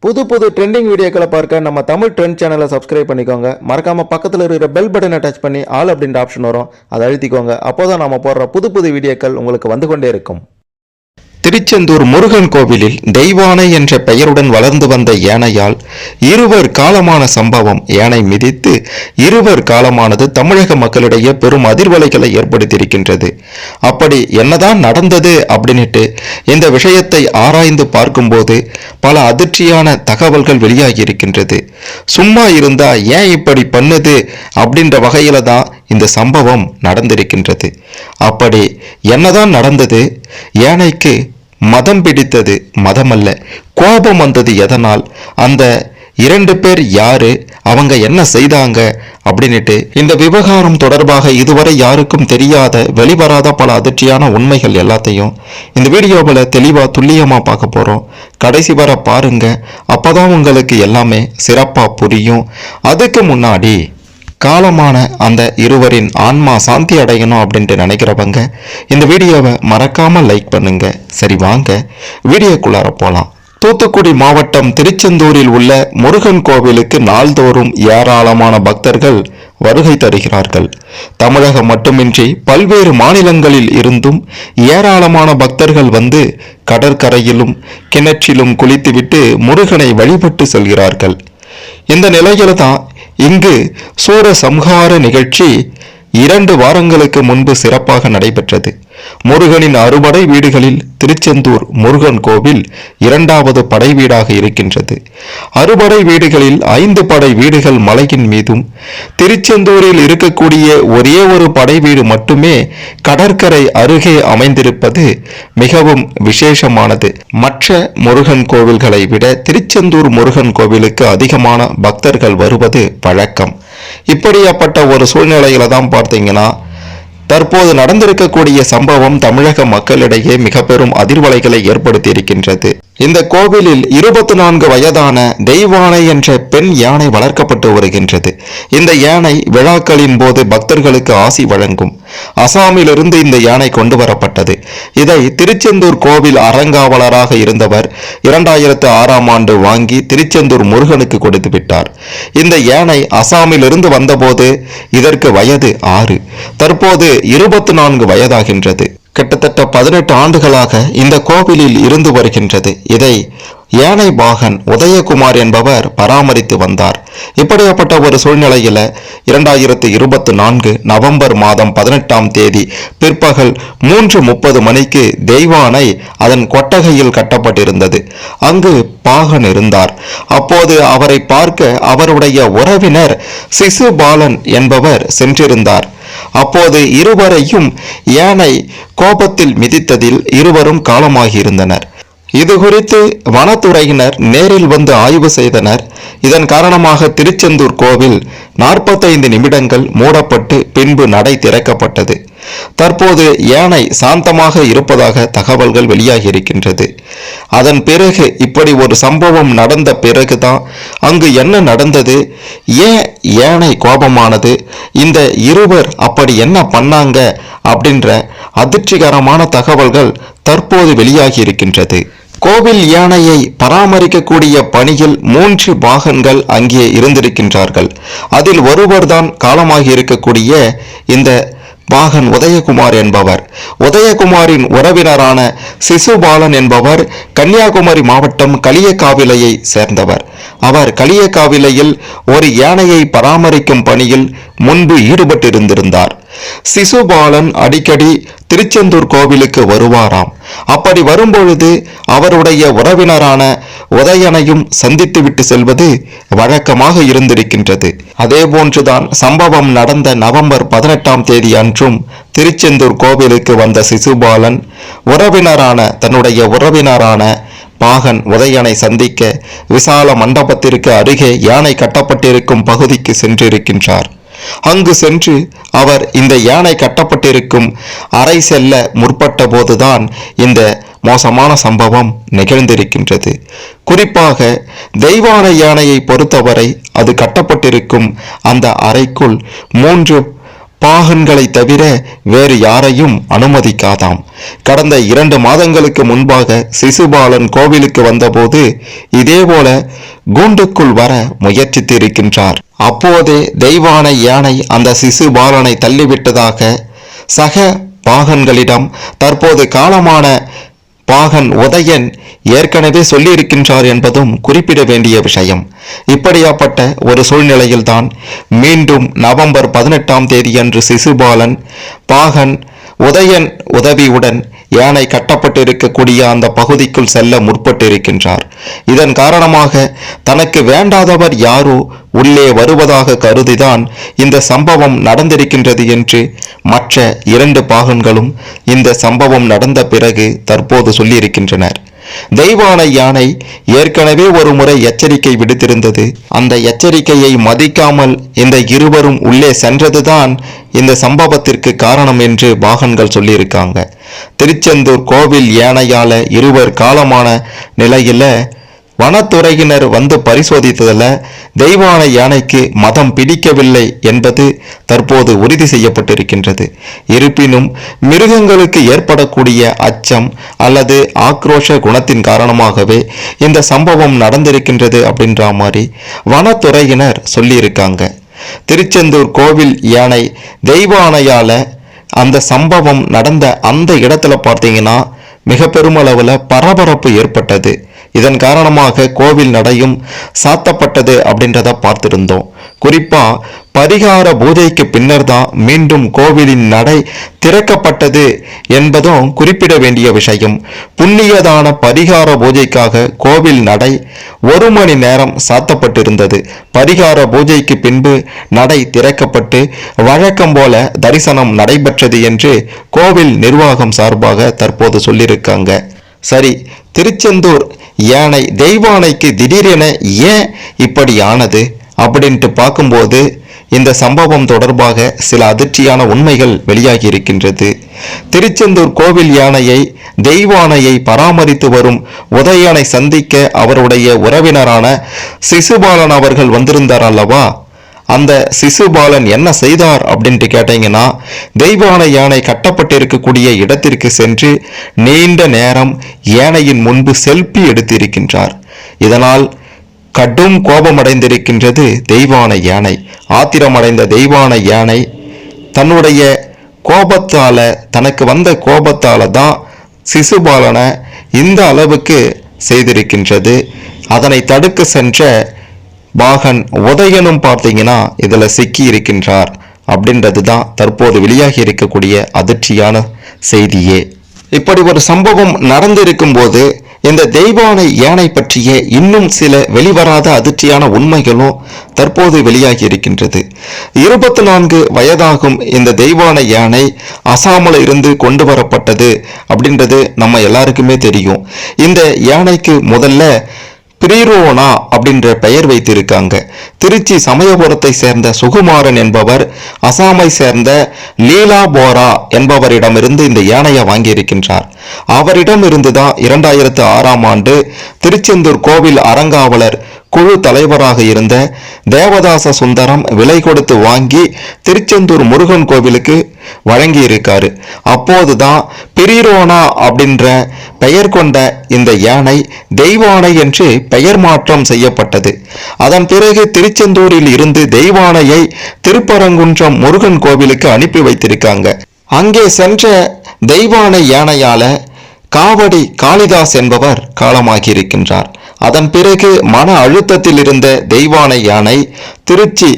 புது புது ட்ரெண்டிங் வீடியோக்களை பார்க்க நம்ம தமிழ் ட்ரெண்ட் சேனலை சப்ஸ்கிரைப் பண்ணிக்கோங்க. மறக்காம பக்கத்தில் இருக்கிற பெல் பட்டனை டச் பண்ணி ஆல் அப்படின்ற ஆப்ஷன் வரும், அதை அழுத்திக்கோங்க. அப்போதான் நாம போடுற புது புது வீடியோக்கள் உங்களுக்கு வந்து கொண்டே இருக்கும். திருச்செந்தூர் முருகன் கோவிலில் தெய்வானை என்ற பெயருடன் வளர்ந்து வந்த யானையால் இருவர் காலமான சம்பவம். யானை மிதித்து இருவர் காலமானது தமிழக மக்களிடையே பெரும் அதிர்வலைகளை ஏற்படுத்தியிருக்கின்றது. அப்படி என்னதான் நடந்தது அப்படின்ட்டு இந்த விஷயத்தை ஆராய்ந்து பார்க்கும்போது பல அதிர்ச்சியான தகவல்கள் வெளியாகி இருக்கின்றது. சும்மா இருந்தா ஏன் இப்படி பண்ணுது அப்படின்ற வகையில தான் இந்த சம்பவம் நடந்திருக்கின்றது. அப்படி என்னதான் நடந்தது? யானைக்கு மதம் பிடித்தது, மதமல்ல கோபம் வந்தது. எதனால்? அந்த இரண்டு பேர் யாரு, அவங்க என்ன செய்தாங்க அப்படின்ட்டு இந்த விவகாரம் தொடர்பாக இதுவரை யாருக்கும் தெரியாத வெளிவராத பல அதிர்ச்சியான உண்மைகள் எல்லாத்தையும் இந்த வீடியோவில் தெளிவா துல்லியமா பார்க்க போறோம். கடைசி வர பாருங்க, அப்பதான் உங்களுக்கு எல்லாமே சிறப்பா புரியும். அதுக்கு முன்னாடி காலமான அந்த இருவரின் ஆன்மா சாந்தி அடையணும் அப்படின்ட்டு நினைக்கிறவங்க இந்த வீடியோவை மறக்காம லைக் பண்ணுங்க. சரி, வாங்க வீடியோக்குள்ளார போலாம். தூத்துக்குடி மாவட்டம் திருச்செந்தூரில் உள்ள முருகன் கோவிலுக்கு நாள்தோறும் ஏராளமான பக்தர்கள் வருகை தருகிறார்கள். தமிழகம் மட்டுமின்றி பல்வேறு மாநிலங்களில் இருந்தும் ஏராளமான பக்தர்கள் வந்து கடற்கரையிலும் கிணற்றிலும் குளித்துவிட்டு முருகனை வழிபட்டு செல்கிறார்கள். இந்த நிலையில தான் இங்கு சூர சம்ஹார நிகழ்ச்சி 2 வாரங்களுக்கு முன்பு சிறப்பாக நடைபெற்றது. முருகனின் அறுபடை வீடுகளில் திருச்செந்தூர் முருகன் கோவில் 2வது படை வீடாக இருக்கின்றது. அறுபடை வீடுகளில் 5 படை வீடுகள் மலையின் மீதும், திருச்செந்தூரில் இருக்கக்கூடிய ஒரே ஒரு படை வீடு மட்டுமே கடற்கரை அருகே அமைந்திருப்பது மிகவும் விசேஷமானது. மற்ற முருகன் கோவில்களை விட திருச்செந்தூர் முருகன் கோவிலுக்கு அதிகமான பக்தர்கள் வருவது வழக்கம். இப்படியாப்பட்ட ஒரு சூழ்நிலையில தான் பார்த்தீங்கன்னா தற்போது நடந்திருக்கக்கூடிய சம்பவம் தமிழக மக்களிடையே மிக பெரும் அதிர்வலைகளை ஏற்படுத்தி இருக்கின்றது. இந்த கோவிலில் 24 வயதான தெய்வானை என்ற பெண் யானை வளர்க்கப்பட்டு வருகின்றது. இந்த யானை விழாக்களின் போது பக்தர்களுக்கு ஆசி வழங்கும். அசாமிலிருந்து இந்த யானை கொண்டு வரப்பட்டது. இதை திருச்செந்தூர் கோவில் அறங்காவலராக இருந்தவர் 2006ஆம் ஆண்டு வாங்கி திருச்செந்தூர் முருகனுக்கு கொடுத்து விட்டார். இந்த யானை அசாமிலிருந்து வந்தபோது இதற்கு வயது 6, தற்போது 24 வயதாகின்றது. கிட்டத்தட்ட 18 ஆண்டுகளாக இந்த கோவிலில் இருந்து வருகின்றது. இதை யானை பாகன் உதயகுமார் என்பவர் பராமரித்து வந்தார். இப்படியாப்பட்ட ஒரு சூழ்நிலையில 2024 நவம்பர் மாதம் 18ஆம் தேதி பிற்பகல் 3:30 மணிக்கு தெய்வானை அதன் கொட்டகையில் கட்டப்பட்டிருந்தது. அங்கு பாகன் இருந்தார். அப்போது அவரை பார்க்க அவருடைய உறவினர் சிசுபாலன் என்பவர் சென்றிருந்தார். அப்போது இருவரையும் யானை கோபத்தில் மிதித்ததில் இருவரும் காலமாகியிருந்தனர். இது குறித்து வனத்துறையினர் நேரில் வந்து ஆய்வு செய்தனர். இதன் காரணமாக திருச்செந்தூர் கோவில் 45 நிமிடங்கள் மூடப்பட்டு பின்பு நடை திறக்கப்பட்டது. தற்போது யானை சாந்தமாக இருப்பதாக தகவல்கள் வெளியாகி இருக்கின்றது. அதன் பிறகு இப்படி ஒரு சம்பவம் நடந்த பிறகுதான் அங்கு என்ன நடந்தது, ஏன் யானை கோபமானது, இந்த இருவர் அப்படி என்ன பண்ணாங்க அப்படின்ற அதிர்ச்சிகரமான தகவல்கள் தற்போது வெளியாகி இருக்கின்றது. கோவில் யானையை பராமரிக்கக்கூடிய பணியில் 3 பாகன்கள் அங்கே இருந்திருக்கின்றார்கள். அதில் ஒருவர்தான் காலமாகி இருக்கக்கூடிய இந்த பாகன் உதயகுமார் என்பவர். உதயகுமாரின் உறவினரான சிசுபாலன் என்பவர் கன்னியாகுமரி மாவட்டம் களியக்காவிலையை சேர்ந்தவர். அவர் களியக்காவிலையில் ஒரு யானையை பராமரிக்கும் பணியில் முன்பு ஈடுபட்டிருந்திருந்தார். சிசுபாலன் அடிக்கடி திருச்செந்தூர் கோவிலுக்கு வருவாராம். அப்படி வரும்பொழுது அவருடைய உறவினரான உதயனையும் சந்தித்து விட்டு செல்வது வழக்கமாக இருந்திருக்கின்றது. அதே போன்றுதான் சம்பவம் நடந்த நவம்பர் 18ஆம் தேதி அன்றும் திருச்செந்தூர் கோவிலுக்கு வந்த சிசுபாலன் தன்னுடைய உறவினரான பாகன் உதயனை சந்திக்க விசால மண்டபத்திற்கு அருகே யானை கட்டப்பட்டிருக்கும் பகுதிக்கு சென்றிருக்கின்றார். அங்கு சென்று அவர் இந்த யானை கட்டப்பட்டிருக்கும் அறை செல்ல முற்பட்ட போதுதான் இந்த மோசமான சம்பவம் நிகழ்ந்திருக்கின்றது. குறிப்பாக தெய்வானை யானையை பொறுத்தவரை அது கட்டப்பட்டிருக்கும் அந்த அறைக்குள் 3 பாகன்களை தவிர வேறு யாரையும் அனுமதிக்காதாம். கடந்த 2 மாதங்களுக்கு முன்பாக சிசுபாலன் கோவிலுக்கு வந்தபோது இதேபோல கூண்டுக்குள் வர முயற்சித்து இருக்கின்றார். அப்போதே தெய்வானை யானை அந்த சிசுபாலனை தள்ளிவிட்டதாக சக பாகன்களிடம் தற்போது காலமான பாகன் உதயன் ஏற்கனவே சொல்லியிருக்கின்றார் என்பதும் குறிப்பிட வேண்டிய விஷயம். இப்படியாப்பட்ட ஒரு சூழ்நிலையில்தான் மீண்டும் நவம்பர் 18ஆம் தேதியன்று சிசுபாலன் பாகன் உதயன் உதவியுடன் யானை கட்டப்பட்டிருக்கக்கூடிய அந்த பகுதிக்குள் செல்ல முற்பட்டிருக்கின்றார். இதன் காரணமாக தனக்கு வேண்டாதவர் யாரோ உள்ளே வருவதாக கருதிதான் இந்த சம்பவம் நடந்திருக்கின்றது என்று மற்ற 2 பாகன்களும் இந்த சம்பவம் நடந்த பிறகு தற்போது சொல்லியிருக்கின்றனர். தெய்வானை யானை ஏற்கனவே ஒரு முறை எச்சரிக்கை விடுத்திருந்தது. அந்த எச்சரிக்கையை மதிக்காமல் இந்த இருவரும் உள்ளே சென்றதுதான் இந்த சம்பவத்திற்கு காரணம் என்று பாகன்கள் சொல்லியிருக்காங்க. திருச்செந்தூர் கோவில் யானையால இருவர் காலமான நிலையில வனத்துறையினர் வந்து பரிசோதித்ததில் தெய்வானை யானைக்கு மதம் பிடிக்கவில்லை என்பது தற்போது உறுதி செய்யப்பட்டிருக்கின்றது. இருப்பினும் மிருகங்களுக்கு ஏற்படக்கூடிய அச்சம் அல்லது ஆக்ரோஷ குணத்தின் காரணமாகவே இந்த சம்பவம் நடந்திருக்கின்றது அப்படின்ற மாதிரி வனத்துறையினர் சொல்லியிருக்காங்க. திருச்செந்தூர் கோவில் யானை தெய்வானையால அந்த சம்பவம் நடந்த அந்த இடத்துல பார்த்தீங்கன்னா மிக பெருமளவில் பரபரப்பு ஏற்பட்டது. இதன் காரணமாக கோவில் நடையும் சாத்தப்பட்டது அப்படின்றத பார்த்திருந்தோம். குறிப்பா பரிகார பூஜைக்கு பின்னர் தான் மீண்டும் கோவிலின் நடை திறக்கப்பட்டது என்பதும் குறிப்பிட வேண்டிய விஷயம். புண்ணியதான பரிகார பூஜைக்காக கோவில் நடை 1 மணி நேரம் சாத்தப்பட்டிருந்தது. பரிகார பூஜைக்கு பின்பு நடை திறக்கப்பட்டு வழக்கம் போல தரிசனம் நடைபெற்றது என்று கோவில் நிர்வாகம் சார்பாக தற்போது சொல்லியிருக்காங்க. சரி, திருச்செந்தூர் யானை தெய்வானைக்கு திடீரென ஏன் இப்படி ஆனது அப்படின்ட்டு பார்க்கும்போது இந்த சம்பவம் தொடர்பாக சில அதிர்ச்சியான உண்மைகள் வெளியாகி இருக்கின்றது. திருச்செந்தூர் கோவில் யானையை தெய்வானையை பராமரித்து வரும் உதயனை சந்திக்க அவருடைய உறவினரான சிசுபாலன் அவர்கள் வந்திருந்தார் அல்லவா? அந்த சிசுபாலன் என்ன செய்தார் அப்படின்ட்டு கேட்டீங்கன்னா, தெய்வானை யானை கட்டப்பட்டிருக்கக்கூடிய இடத்திற்கு சென்று நீண்ட நேரம் யானையின் முன்பு செல்ஃபி எடுத்திருக்கின்றார். இதனால் கடும் கோபமடைந்திருக்கின்றது தெய்வானை யானை. ஆத்திரமடைந்த தெய்வானை யானை தன்னுடைய கோபத்தால, தனக்கு வந்த கோபத்தால தான் சிசுபாலனை இந்த அளவுக்கு செய்திருக்கின்றது. அதனை தடுக்க சென்ற பாகன் உதயனும் பார்த்தீங்கன்னா இதுல சிக்கி இருக்கின்றார் அப்படின்றது தான் தற்போது வெளியாகி இருக்கக்கூடிய அதிர்ச்சியான செய்தியே. இப்படி ஒரு சம்பவம் நடந்திருக்கும் போது இந்த தெய்வானை யானை பற்றிய இன்னும் சில வெளிவராத அதிர்ச்சியான உண்மைகளும் தற்போது வெளியாகி இருக்கின்றது. 24 வயதாகும் இந்த தெய்வானை யானை அசாமில் இருந்து கொண்டு வரப்பட்டது அப்படின்றது நம்ம எல்லாருக்குமே தெரியும். இந்த யானைக்கு முதல்ல பிரிரோனா அப்படின்ற பெயர் வைத்திருக்காங்க. திருச்சி சமயபுரத்தை சேர்ந்த சுகுமாரன் என்பவர் அசாமை சேர்ந்த லீலா போரா என்பவரிடமிருந்து இந்த யானையை வாங்கியிருக்கின்றார். அவரிடமிருந்து தான் 2006ஆம் ஆண்டு திருச்செந்தூர் கோவில் அறங்காவலர் குழு தலைவராக இருந்த தேவதாச சுந்தரம் விலை கொடுத்து வாங்கி திருச்செந்தூர் முருகன் கோவிலுக்கு வழங்கி இருக்காரு. அப்போதுதான் பிரிரோனா அப்படின்ற பெயர் கொண்ட இந்த யானை தெய்வானை என்று பெயர் மாற்றம் செய்யப்பட்டது. அதன் பிறகு திருச்செந்தூரில் இருந்து தெய்வானையை திருப்பரங்குன்றம் முருகன் கோவிலுக்கு அனுப்பி வைத்திருக்காங்க. அங்கே சென்ற தெய்வானை யானையால காவடி காளிதாஸ் என்பவர் காலமாகி இருக்கின்றார். அதன் பிறகு மன அழுத்தத்தில் இருந்த தெய்வானை யானை திருச்சி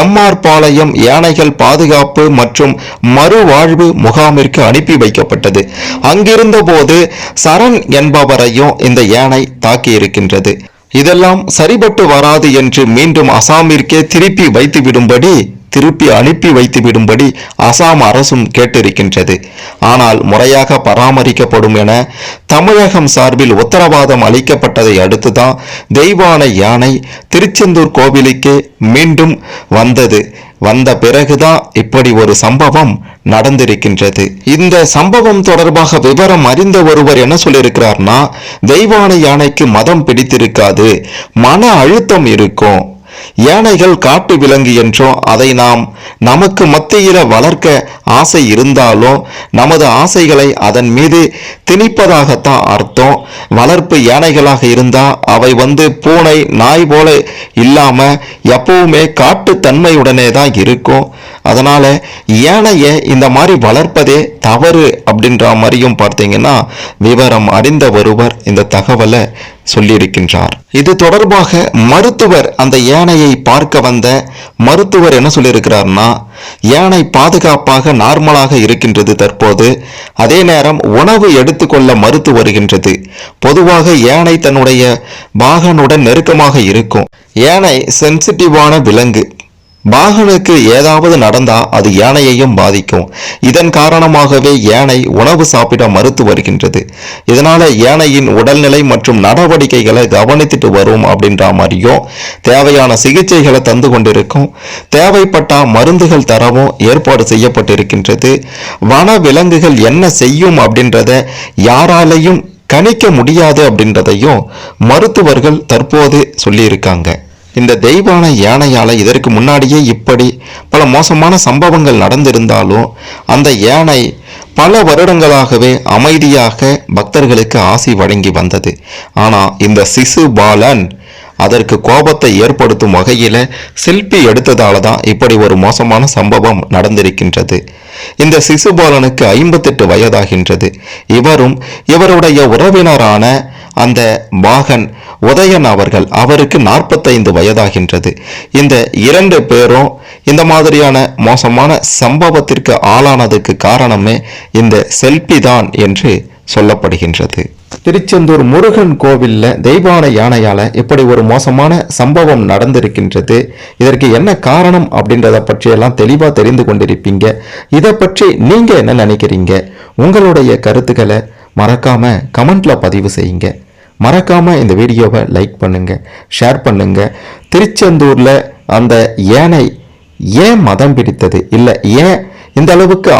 எம்ஆர் பாளையம் யானைகள் பாதுகாப்பு மற்றும் மறுவாழ்வு முகாமிற்கு அனுப்பி வைக்கப்பட்டது. அங்கிருந்த போது சரண் என்பவரையும் இந்த யானை தாக்கி இருக்கின்றது. இதெல்லாம் சரிபட்டு வராது என்று மீண்டும் அசாமிற்கே திருப்பி அனுப்பி வைத்து விடும்படி அசாம் அரசும் கேட்டிருக்கின்றது. ஆனால் முறையாக பராமரிக்கப்படும் என தமிழகம் சார்பில் உத்தரவாதம் அளிக்கப்பட்டதை அடுத்துதான் தெய்வானை யானை திருச்செந்தூர் கோவிலுக்கு மீண்டும் வந்த பிறகுதான் இப்படி ஒரு சம்பவம் நடந்திருக்கின்றது. இந்த சம்பவம் தொடர்பாக விவரம் அறிந்த ஒருவர் என்ன சொல்லியிருக்கிறார்னா, தெய்வானை யானைக்கு மதம் பிடித்திருக்காது, மன அழுத்தம் இருக்கும். யானைகள் காட்டு விலங்கு என்றோ அதை நாம் நமக்கு மத்தியில வளர்க்க ஆசை இருந்தாலும் நமது ஆசைகளை அதன் மீது திணிப்பதாகத்தான் அர்த்தம். வளர்ப்பு யானைகளாக இருந்தா அவை பூனை நாய் போல இல்லாம எப்பவுமே காட்டு தன்மையுடனே தான் இருக்கும். அதனால யானையை இந்த மாதிரி வளர்ப்பதே தவறு அப்படின்ற மாதிரியும் பார்த்தீங்கன்னா விவரம் அறிந்த ஒருவர் இந்த தகவலை சொல்லியிருக்கின்றார். இது தொடர்பாக மருத்துவர் அந்த யானையை பார்க்க வந்த மருத்துவர் என்ன சொல்லியிருக்கிறார்னா, யானை பாதுகாப்பாக நார்மலாக இருக்கின்றது தற்போது. அதே நேரம் உணவு எடுத்துக்கொள்ள மறுத்து வருகின்றது. பொதுவாக யானை தன்னுடைய பாகனுடன் நெருக்கமாக இருக்கும். யானை சென்சிட்டிவான விலங்கு. பாகனுக்கு ஏதாவது நடந்தா அது யானையையும் பாதிக்கும். இதன் காரணமாகவே யானை உணவு சாப்பிட மறுத்து வருகின்றது. இதனால யானையின் உடல்நிலை மற்றும் நடவடிக்கைகளை கவனித்துட்டு வரும் அப்படின்ற மாதிரியும் தேவையான சிகிச்சைகளை தந்து கொண்டிருக்கும். தேவைப்பட்ட மருந்துகள் தரவும் ஏற்பாடு செய்யப்பட்டிருக்கின்றது. வன விலங்குகள் என்ன செய்யும் அப்படின்றத யாராலையும் கணிக்க முடியாது அப்படின்றதையும் மருத்துவர்கள் தற்போது சொல்லியிருக்காங்க. இந்த தெய்வான யானையால இதற்கு முன்னாடியே இப்படி பல மோசமான சம்பவங்கள் நடந்திருந்தாலும் அந்த யானை பல வருடங்களாகவே அமைதியாக பக்தர்களுக்கு ஆசி வழங்கி வந்தது. ஆனா இந்த சிசுபாலன் அதற்கு கோபத்தை ஏற்படுத்தும் வகையில செல்ஃபி எடுத்ததால தான் இப்படி ஒரு மோசமான சம்பவம் நடந்திருக்கின்றது. இந்த சிசுபாலனுக்கு 58 வயதாகின்றது. இவரும் இவருடைய உறவினரான அந்த பாகன் உதயன் அவருக்கு 45 வயதாகின்றது. இந்த 2 பேரும் இந்த மாதிரியான மோசமான சம்பவத்திற்கு ஆளானதுக்கு காரணமே இந்த செல்ஃபி தான் என்று சொல்லப்படுகின்றது. திருச்செந்தூர் முருகன் கோவில்ல தெய்வான யானையால இப்படி ஒரு மோசமான சம்பவம் நடந்திருக்கின்றது. இதற்கு என்ன காரணம் அப்படின்றத பற்றியெல்லாம் தெளிவா தெரிந்து கொண்டிருப்பீங்க. இதை பற்றி நீங்க என்ன நினைக்கிறீங்க? உங்களுடைய கருத்துக்களை மறக்காம கமெண்ட்ல பதிவு செய்யுங்க. மறக்காம இந்த வீடியோவை லைக் பண்ணுங்க, ஷேர் பண்ணுங்க. திருச்செந்தூர்ல அந்த யானை ஏன் மதம் பிடித்தது, இல்ல ஏன் இந்த அளவுக்கு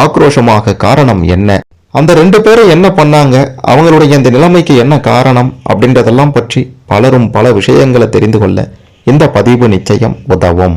ஆக்ரோஷமாக காரணம் என்ன, அந்த 2 பேரும் என்ன பண்ணாங்க, அவங்களுடைய இந்த நிலைமைக்கு என்ன காரணம் அப்படின்றதெல்லாம் பற்றி பலரும் பல விஷயங்களை தெரிந்து கொள்ள இந்த பதிவு நிச்சயம் உதவும்.